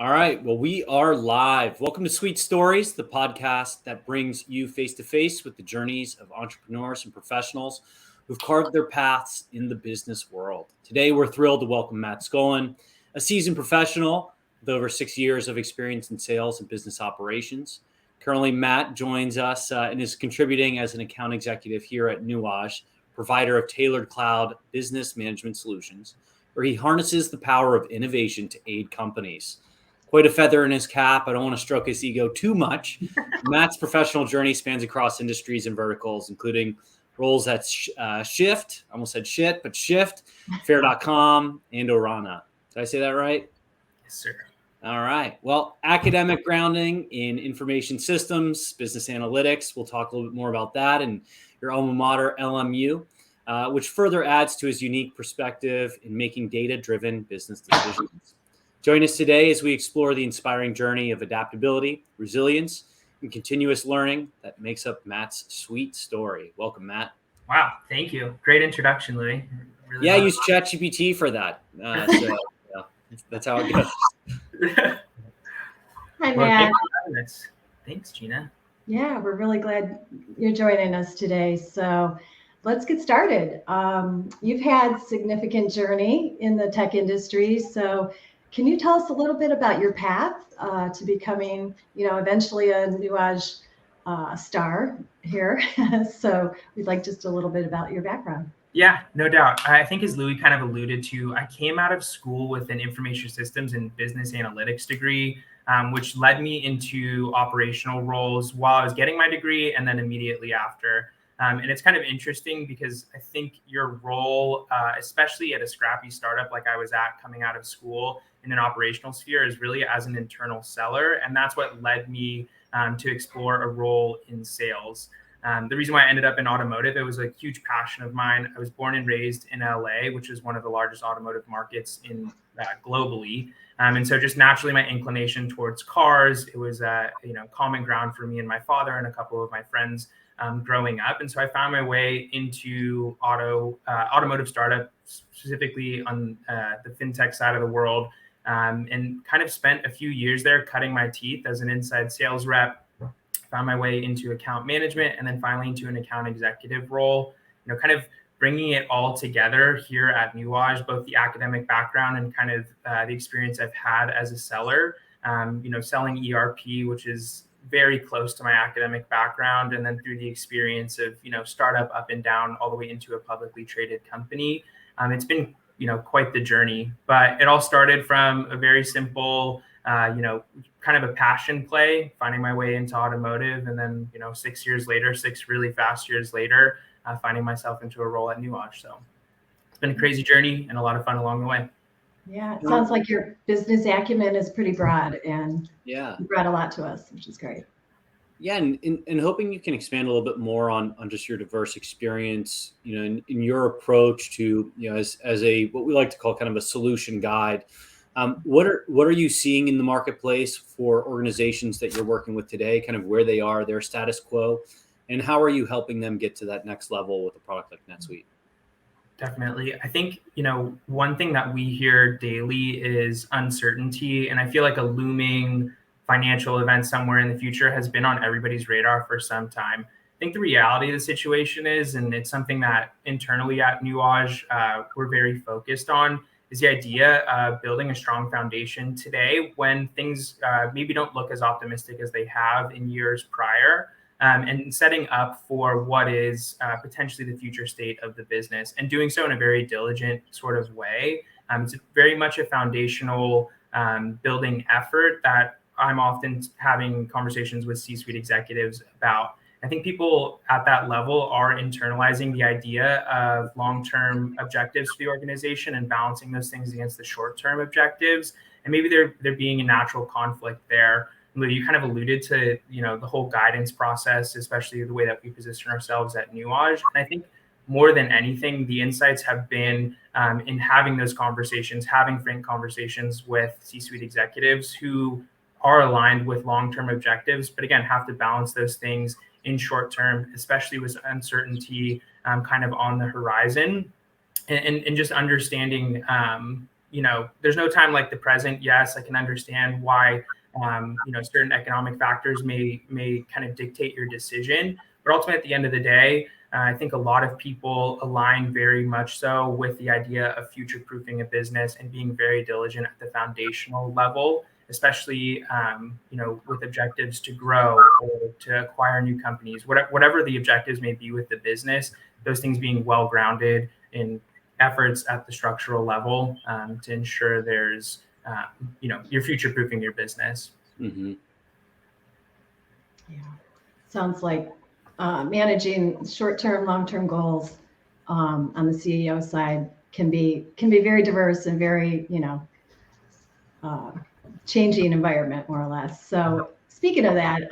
All right. Well, we are live. Welcome to Sweet Stories, the podcast that brings you face to face with the journeys of entrepreneurs and professionals who've carved their paths in the business world. Today, we're thrilled to welcome Matt Scullin, a seasoned professional with over 6 years of experience in sales and business operations. Currently, Matt joins us and is contributing as an account executive here at Nuage, provider of tailored cloud business management solutions, where he harnesses the power of innovation to aid companies. Quite a feather in his cap. I don't want to stroke his ego too much. Matt's professional journey spans across industries and verticals, including roles at Shift, I almost said shit, but Shift, Fair.com, and Orana. Did I say that right? Yes, sir. All right. Well, academic grounding in information systems, business analytics. We'll talk a little bit more about that, and your alma mater, LMU, which further adds to his unique perspective in making data-driven business decisions. Join us today as we explore the inspiring journey of adaptability, resilience, and continuous learning that makes up Matt's sweet story. Welcome, Matt. Wow, thank you. Great introduction, Louis. Really I use ChatGPT for that. That's how it goes. Hi, Matt. Thanks, Gina. Yeah, we're really glad you're joining us today. So let's get started. You've had significant journey in the tech industry. So can you tell us a little bit about your path to becoming, eventually a Nuage star here? So we'd like just a little bit about your background. Yeah, no doubt. I think as Louis kind of alluded to, I came out of school with an information systems and business analytics degree, which led me into operational roles while I was getting my degree and then immediately after. And it's kind of interesting because I think your role, especially at a scrappy startup like I was at coming out of school in an operational sphere, is really as an internal seller. And that's what led me to explore a role in sales. The reason why I ended up in automotive, it was a huge passion of mine. I was born and raised in LA, which is one of the largest automotive markets in globally. And so just naturally my inclination towards cars, it was common ground for me and my father and a couple of my friends growing up. And so I found my way into automotive startups, specifically on the fintech side of the world, and kind of spent a few years there cutting my teeth as an inside sales rep, found my way into account management, and then finally into an account executive role, kind of bringing it all together here at Nuage, both the academic background and kind of the experience I've had as a seller, selling ERP, which is very close to my academic background, and then through the experience of startup up and down all the way into a publicly traded company. It's been quite the journey, but it all started from a very simple kind of a passion play, finding my way into automotive, and then 6 years later, 6 really fast years later, finding myself into a role at Nuage. So it's been a crazy journey and a lot of fun along the way. Yeah, it sounds like your business acumen is pretty broad, and you brought a lot to us, which is great. Yeah, and hoping you can expand a little bit more on just your diverse experience, in your approach to, as a what we like to call kind of a solution guide. What are you seeing in the marketplace for organizations that you're working with today, kind of where they are, their status quo, and how are you helping them get to that next level with a product like NetSuite? Definitely. I think, one thing that we hear daily is uncertainty. And I feel like a looming financial event somewhere in the future has been on everybody's radar for some time. I think the reality of the situation is, and it's something that internally at Nuage, we're very focused on, is the idea of building a strong foundation today when things maybe don't look as optimistic as they have in years prior. And setting up for what is potentially the future state of the business, and doing so in a very diligent sort of way. It's very much a foundational building effort that I'm often having conversations with C-suite executives about. I think people at that level are internalizing the idea of long-term objectives for the organization and balancing those things against the short-term objectives. And maybe there being a natural conflict there. You kind of alluded to, the whole guidance process, especially the way that we position ourselves at Nuage. And I think more than anything, the insights have been in having those conversations, having frank conversations with C-suite executives who are aligned with long-term objectives, but again, have to balance those things in short term, especially with uncertainty kind of on the horizon, and just understanding there's no time like the present. Yes, I can understand why, certain economic factors may kind of dictate your decision. But ultimately, at the end of the day, I think a lot of people align very much so with the idea of future-proofing a business and being very diligent at the foundational level, especially, with objectives to grow or to acquire new companies, whatever the objectives may be with the business, those things being well-grounded in efforts at the structural level to ensure there's, you're future-proofing your business. Mm-hmm. Yeah, sounds like managing short-term, long-term goals on the CEO side can be very diverse and very, changing environment, more or less. So speaking of that,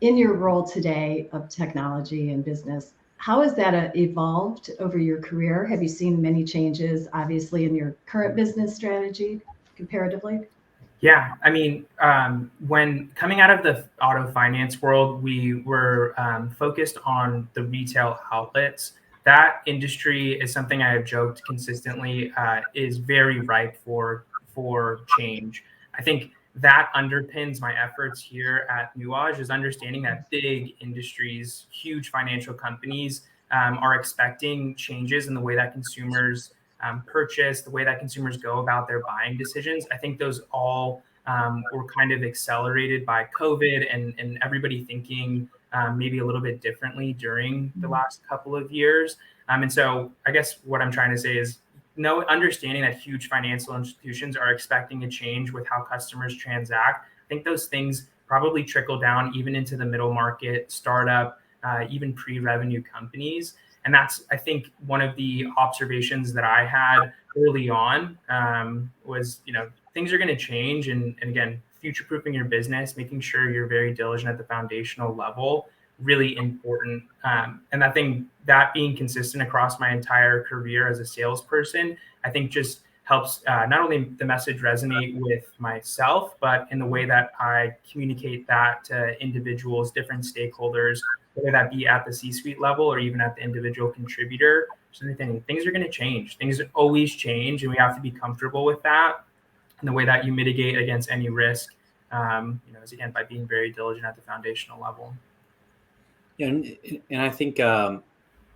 in your role today of technology and business, how has that evolved over your career? Have you seen many changes, obviously, in your current business strategy comparatively? Yeah, I mean, when coming out of the auto finance world, we were focused on the retail outlets. That industry is something I have joked consistently is very ripe for change. I think that underpins my efforts here at Nuage, is understanding that big industries, huge financial companies are expecting changes in the way that consumers purchase, the way that consumers go about their buying decisions. I think those all were kind of accelerated by COVID and everybody thinking maybe a little bit differently during the last couple of years. And so I guess what I'm trying to say is understanding that huge financial institutions are expecting a change with how customers transact. I think those things probably trickle down even into the middle market, startup, even pre-revenue companies. And that's, I think, one of the observations that I had early on was, things are going to change. And again, future-proofing your business, making sure you're very diligent at the foundational level, really important. And that being consistent across my entire career as a salesperson, I think just helps not only the message resonate with myself, but in the way that I communicate that to individuals, different stakeholders, whether that be at the C-suite level or even at the individual contributor. So things are going to change. Things always change, and we have to be comfortable with that. And the way that you mitigate against any risk, is again by being very diligent at the foundational level. Yeah, and I think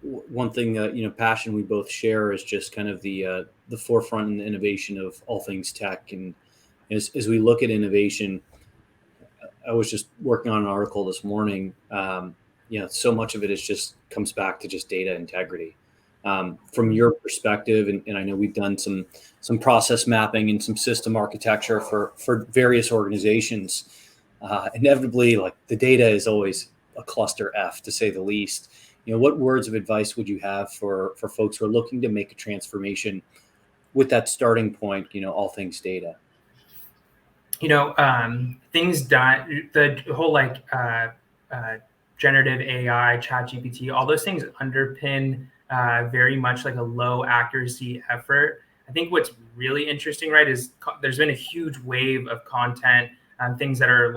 one thing passion we both share is just kind of the forefront and the innovation of all things tech. And as we look at innovation, I was just working on an article this morning. So much of it comes back to just data integrity. From your perspective, and I know we've done some process mapping and some system architecture for various organizations. Inevitably, like the data is always a cluster F, to say the least. What words of advice would you have for folks who are looking to make a transformation with that starting point, all things data? Things done, the whole generative AI, ChatGPT, all those things underpin very much like a low accuracy effort. I think what's really interesting, right, is there's been a huge wave of content, things that are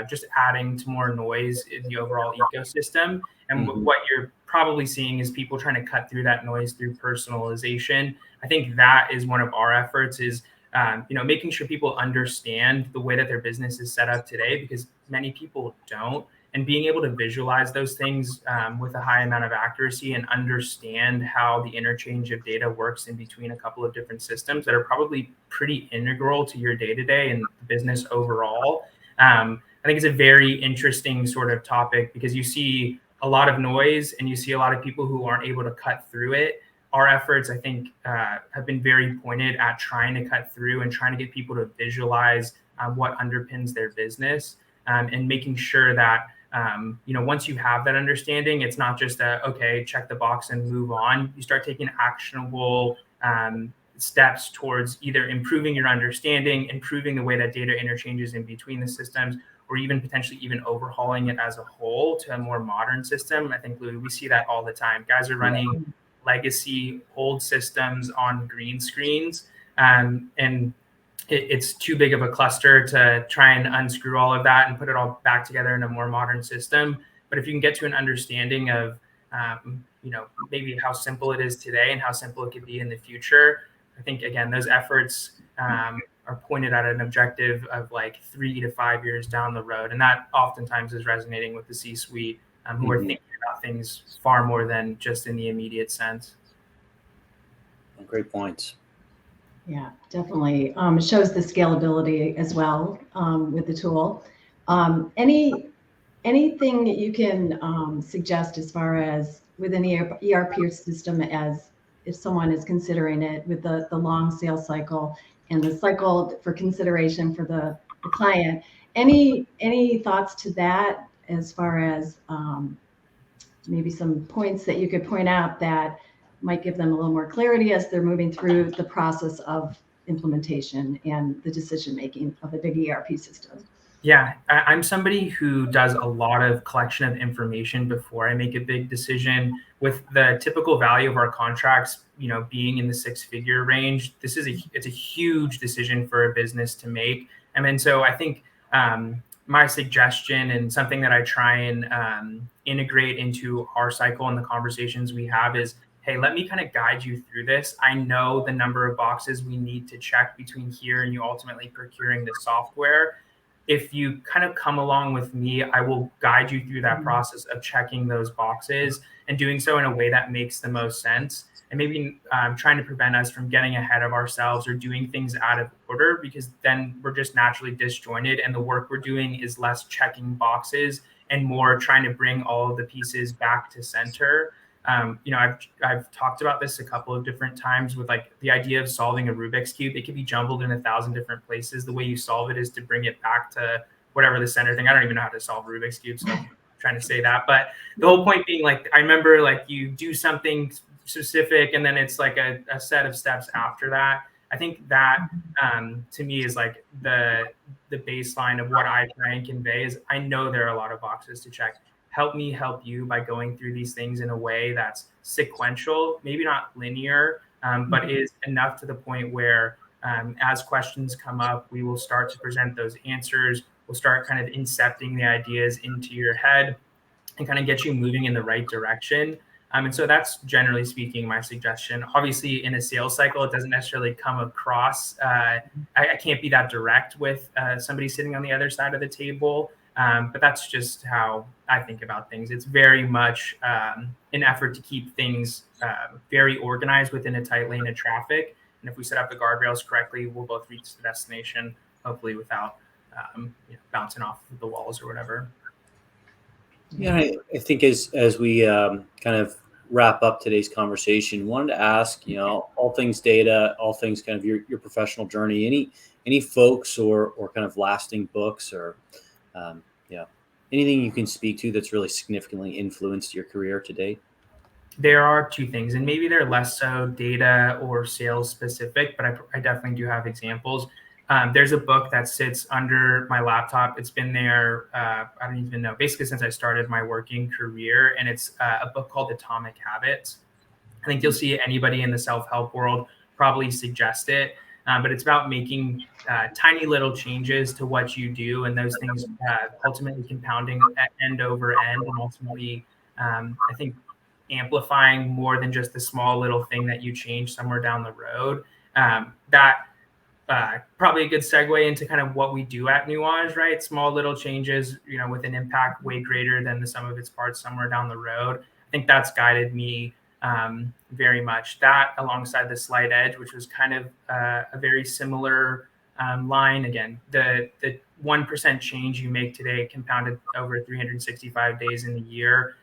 just adding to more noise in the overall ecosystem. And what you're probably seeing is people trying to cut through that noise through personalization. I think that is one of our efforts is, making sure people understand the way that their business is set up today, because many people don't. And being able to visualize those things with a high amount of accuracy and understand how the interchange of data works in between a couple of different systems that are probably pretty integral to your day-to-day and business overall. I think it's a very interesting sort of topic because you see a lot of noise and you see a lot of people who aren't able to cut through it. Our efforts, I think, have been very pointed at trying to cut through and trying to get people to visualize what underpins their business and making sure that once you have that understanding, it's not just check the box and move on. You start taking actionable steps towards either improving your understanding, improving the way that data interchanges in between the systems, or even potentially even overhauling it as a whole to a more modern system. I think, Louis, we see that all the time. Guys are running legacy old systems on green screens, and it's too big of a cluster to try and unscrew all of that and put it all back together in a more modern system. But if you can get to an understanding of, maybe how simple it is today and how simple it could be in the future, I think, again, those efforts are pointed at an objective of like 3 to 5 years down the road. And that oftentimes is resonating with the C-suite who are thinking about things far more than just in the immediate sense. Great points. Yeah, definitely. It shows the scalability as well with the tool. Anything that you can suggest as far as with an ERP system, as if someone is considering it with the long sales cycle and the cycle for consideration for the client, any thoughts to that as far as maybe some points that you could point out that might give them a little more clarity as they're moving through the process of implementation and the decision making of a big ERP system? Yeah, I'm somebody who does a lot of collection of information before I make a big decision. With the typical value of our contracts, being in the 6-figure range, it's a huge decision for a business to make. And so I think my suggestion and something that I try and integrate into our cycle and the conversations we have is, hey, let me kind of guide you through this. I know the number of boxes we need to check between here and you ultimately procuring the software. If you kind of come along with me, I will guide you through that process of checking those boxes and doing so in a way that makes the most sense. And maybe trying to prevent us from getting ahead of ourselves or doing things out of order, because then we're just naturally disjointed and the work we're doing is less checking boxes and more trying to bring all of the pieces back to center. I've talked about this a couple of different times with like the idea of solving a Rubik's Cube. It could be jumbled in 1,000 different places. The way you solve it is to bring it back to whatever the center thing. I don't even know how to solve Rubik's Cube, so I'm trying to say that. But the whole point being, like, I remember like you do something specific and then it's like a set of steps after that. I think that to me is like the baseline of what I try and convey is I know there are a lot of boxes to check. Help me help you by going through these things in a way that's sequential, maybe not linear, but is enough to the point where as questions come up, we will start to present those answers. We'll start kind of incepting the ideas into your head and kind of get you moving in the right direction. And so that's generally speaking my suggestion. Obviously, in a sales cycle, it doesn't necessarily come across. I can't be that direct with somebody sitting on the other side of the table. But that's just how I think about things. It's very much an effort to keep things very organized within a tight lane of traffic. And if we set up the guardrails correctly, we'll both reach the destination, hopefully without bouncing off the walls or whatever. Yeah, I think as we kind of wrap up today's conversation, wanted to ask, all things data, all things kind of your professional journey, any folks or kind of lasting books or anything you can speak to that's really significantly influenced your career to date? There are two things, and maybe they're less so data or sales specific, but I definitely do have examples. There's a book that sits under my laptop. It's been there, I don't even know, basically since I started my working career, and it's a book called Atomic Habits. I think you'll see anybody in the self-help world probably suggest it. But it's about making tiny little changes to what you do, and those things ultimately compounding end over end, and ultimately, I think, amplifying more than just the small little thing that you change somewhere down the road. Probably a good segue into kind of what we do at Nuage, right? Small little changes, with an impact way greater than the sum of its parts somewhere down the road. I think that's guided me very much. That alongside the slight edge, which was kind of a very similar line. Again, the 1% change you make today compounded over 365 days in the year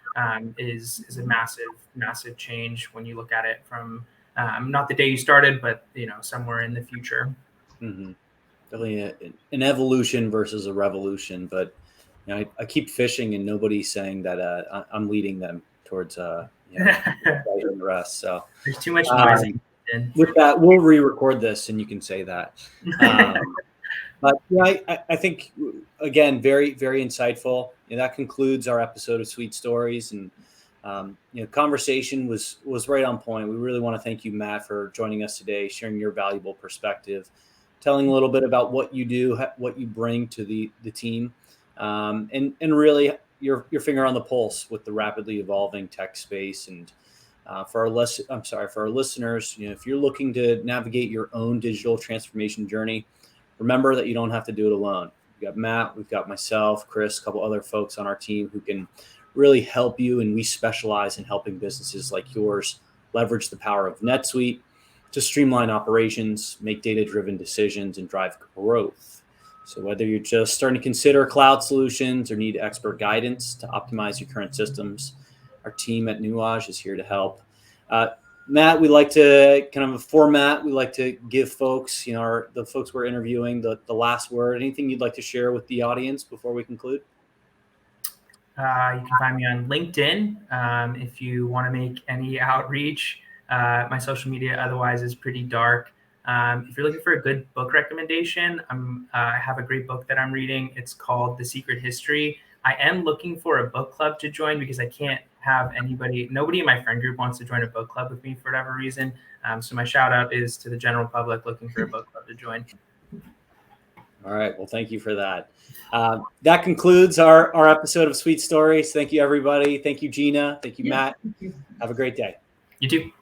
is a massive change when you look at it from not the day you started, but somewhere in the future. Mm-hmm. Definitely an evolution versus a revolution. But I keep fishing and nobody's saying that I'm leading them towards the rest. So there's too much noise. With that, we'll re-record this and you can say that. But I think, again, very, very insightful. That concludes our episode of Sweet Stories, and conversation was right on point. We really want to thank you, Matt, for joining us today, sharing your valuable perspective, telling a little bit about what you do, what you bring to the team, and really your finger on the pulse with the rapidly evolving tech space and For our listeners, if you're looking to navigate your own digital transformation journey, remember that you don't have to do it alone. We've got Matt, we've got myself, Chris, a couple other folks on our team who can really help you. And we specialize in helping businesses like yours leverage the power of NetSuite to streamline operations, make data-driven decisions, and drive growth. So whether you're just starting to consider cloud solutions or need expert guidance to optimize your current systems, our team at Nuage is here to help. Matt, we like to kind of a format. We like to give folks, the folks we're interviewing, the last word. Anything you'd like to share with the audience before we conclude? You can find me on LinkedIn if you want to make any outreach. My social media otherwise is pretty dark. If you're looking for a good book recommendation, I have a great book that I'm reading. It's called The Secret History. I am looking for a book club to join because I can't have nobody in my friend group wants to join a book club with me for whatever reason. So my shout out is to the general public looking for a book club to join. All right. Well, thank you for that. That concludes our episode of Sweet Stories. Thank you, everybody. Thank you, Gina. Thank you, Matt. Thank you. Have a great day. You too.